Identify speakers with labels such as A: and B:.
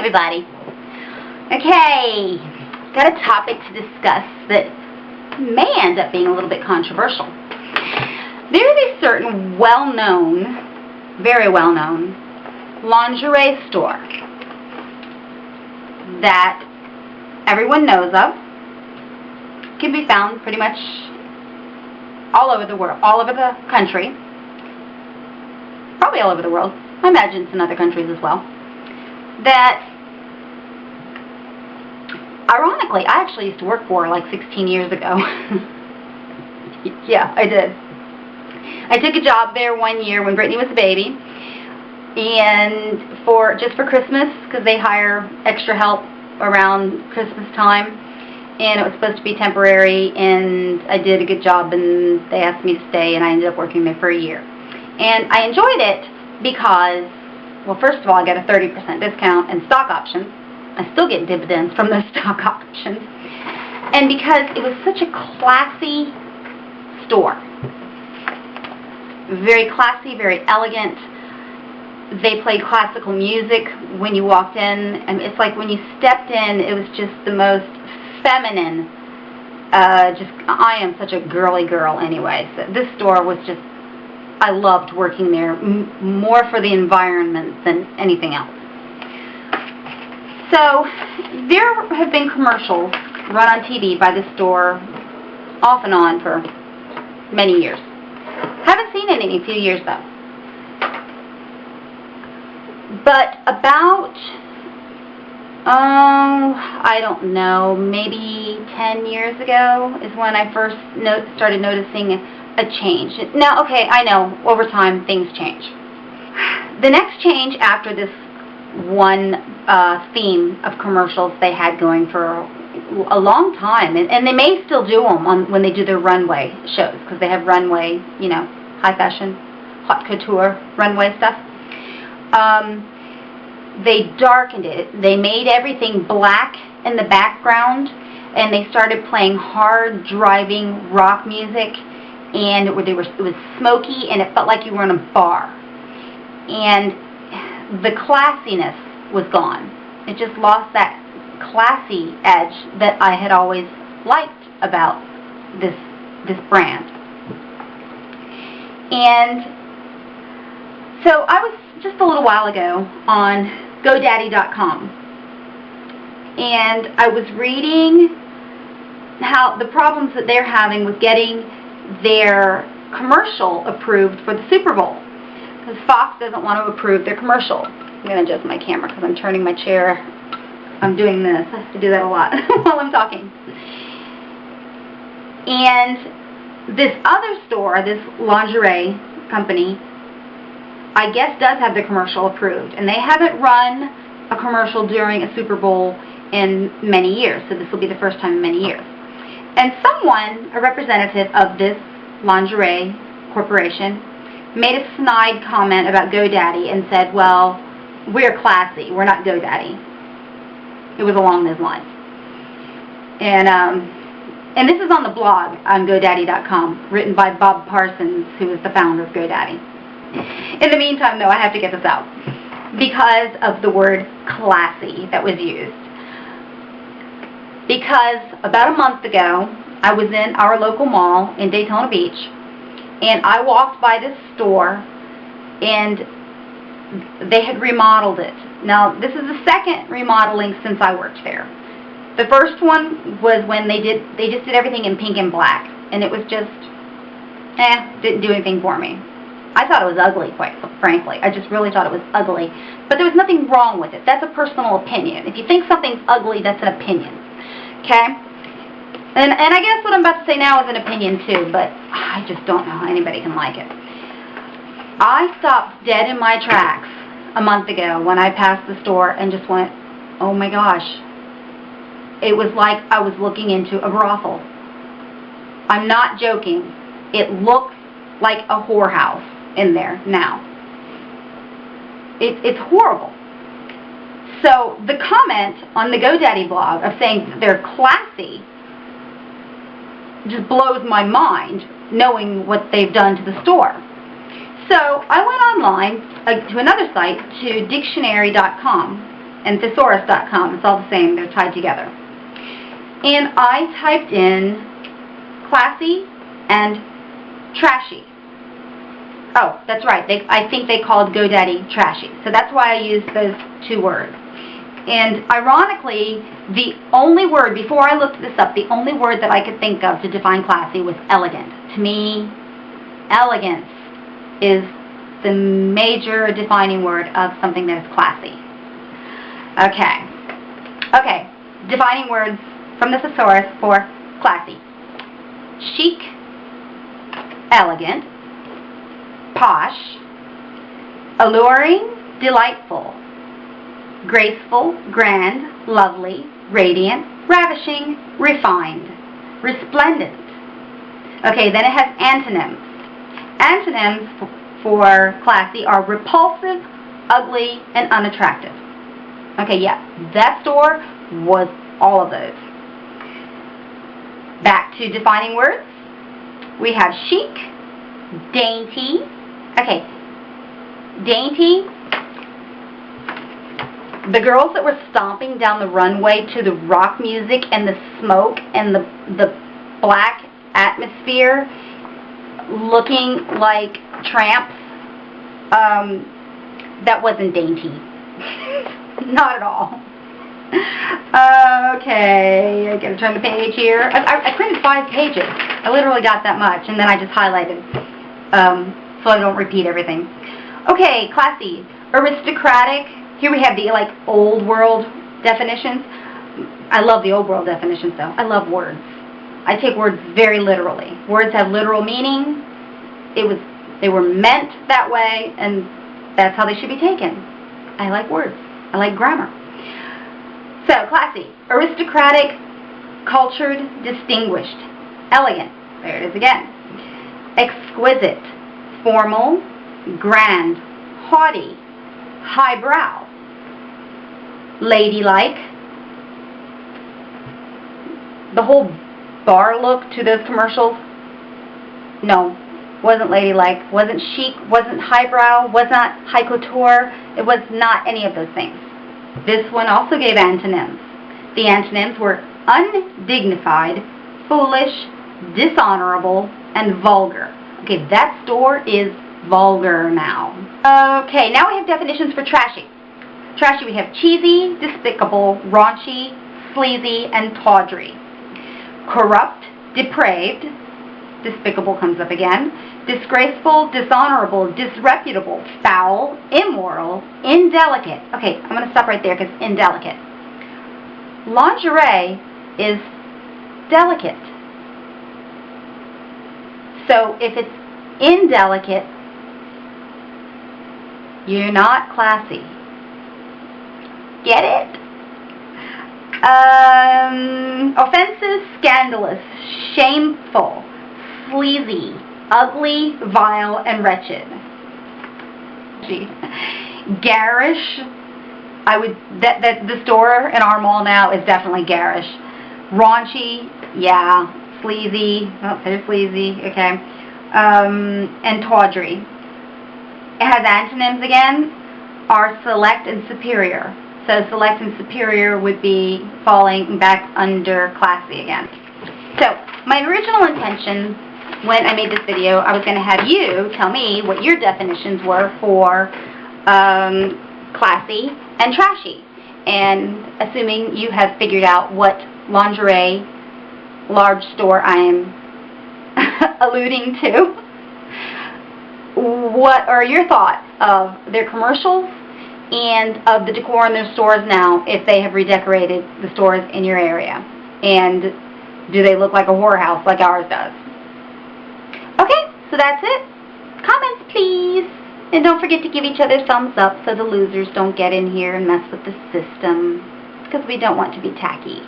A: everybody. Okay, got a topic to discuss that may end up being a little bit controversial. There is a certain well-known, very well-known lingerie store that everyone knows of. Can be found pretty much all over the world, all over the country, probably all over the world. I imagine it's in other countries as well. That, ironically, I actually used to work for like 16 years ago. Yeah, I did. I took a job there one year when Brittany was a baby, and just for Christmas, because they hire extra help around Christmas time, and it was supposed to be temporary, and I did a good job, and they asked me to stay, and I ended up working there for a year. And I enjoyed it because, well, first of all, I got a 30% discount and stock options. I still get dividends from those stock options. And because it was such a classy store. Very classy, very elegant. They played classical music when you walked in. And it's like when you stepped in, it was just the most feminine. I am such a girly girl anyway. So this store was just, I loved working there more for the environment than anything else. So there have been commercials run on TV by this store off and on for many years. Haven't seen it in a few years though. But about, I don't know, maybe 10 years ago is when I first started noticing a change. Now, okay, I know, over time things change. The next change after this one theme of commercials they had going for a long time, and they may still do them when they do their runway shows, because they have runway, you know, high fashion, haute couture runway stuff. They darkened it. They made everything black in the background, and they started playing hard driving rock music, and it was smoky, and it felt like you were in a bar. And the classiness was gone. It just lost that classy edge that I had always liked about this brand. And so I was just a little while ago on GoDaddy.com, and I was reading how the problems that they're having with getting their commercial approved for the Super Bowl, because Fox doesn't want to approve their commercial. I'm going to adjust my camera because I'm turning my chair. I'm doing this. I have to do that a lot while I'm talking. And this other store, this lingerie company, I guess does have the commercial approved. And they haven't run a commercial during a Super Bowl in many years. So this will be the first time in many years. And someone, a representative of this lingerie corporation, made a snide comment about GoDaddy and said, well, we're classy, we're not GoDaddy. It was along those lines. And this is on the blog on GoDaddy.com, written by Bob Parsons, who is the founder of GoDaddy. In the meantime, though, I have to get this out because of the word classy that was used. Because about a month ago, I was in our local mall in Daytona Beach, and I walked by this store, and they had remodeled it. Now, this is the second remodeling since I worked there. The first one was when they just did everything in pink and black, and it was just, didn't do anything for me. I thought it was ugly, quite frankly. I just really thought it was ugly. But there was nothing wrong with it. That's a personal opinion. If you think something's ugly, that's an opinion. Okay? And I guess what I'm about to say now is an opinion too, but I just don't know how anybody can like it. I stopped dead in my tracks a month ago when I passed the store and just went, oh my gosh. It was like I was looking into a brothel. I'm not joking. It looks like a whorehouse in there now. It's horrible. So the comment on the GoDaddy blog of saying that they're classy just blows my mind, knowing what they've done to the store. So I went online to another site, to dictionary.com, and thesaurus.com. It's all the same. They're tied together. And I typed in classy and trashy. Oh, that's right. I think they called GoDaddy Trashy. So that's why I used those two words. And ironically, the only word, before I looked this up, the only word that I could think of to define classy was elegant. To me, elegance is the major defining word of something that is classy. Okay, defining words from the thesaurus for classy. Chic, elegant, posh, alluring, delightful, graceful, grand, lovely, radiant, ravishing, refined, resplendent. Okay, then it has antonyms. Antonyms for classy are repulsive, ugly, and unattractive. Okay, yeah, that store was all of those. Back to defining words. We have chic, dainty. Okay, dainty. The girls that were stomping down the runway to the rock music and the smoke and the black atmosphere, looking like tramps, that wasn't dainty. Not at all. Okay, I gotta turn the page here. I printed 5 pages. I literally got that much, and then I just highlighted, so I don't repeat everything. Okay, classy, aristocratic. Here we have the old world definitions. I love the old world definitions though. I love words. I take words very literally. Words have literal meaning. They were meant that way, and that's how they should be taken. I like words. I like grammar. So, classy, aristocratic, cultured, distinguished, elegant. There it is again. Exquisite, formal, grand, haughty, highbrow, ladylike. The whole bar look to those commercials, no, wasn't ladylike, wasn't chic, wasn't highbrow, was not high couture. It was not any of those things. This one also gave antonyms. The antonyms were undignified, foolish, dishonorable, and vulgar. Okay, that store is vulgar now. Okay, now we have definitions for trashy. Trashy, we have cheesy, despicable, raunchy, sleazy, and tawdry. Corrupt, depraved, despicable comes up again, disgraceful, dishonorable, disreputable, foul, immoral, indelicate. Okay, I'm going to stop right there because indelicate. Lingerie is delicate. So if it's indelicate, you're not classy. Get it? Offensive, scandalous, shameful, sleazy, ugly, vile, and wretched. Garish. The store in our mall now is definitely garish. Raunchy, yeah. Sleazy, oh, there's sleazy, okay. And tawdry. It has antonyms again, are select and superior. So select and superior would be falling back under classy again. So my original intention when I made this video, I was going to have you tell me what your definitions were for classy and trashy. And assuming you have figured out what lingerie large store I am alluding to, what are your thoughts of their commercials and of the decor in their stores now, if they have redecorated the stores in your area? And do they look like a whorehouse like ours does? Okay, so that's it. Comments, please. And don't forget to give each other thumbs up so the losers don't get in here and mess with the system, because we don't want to be tacky.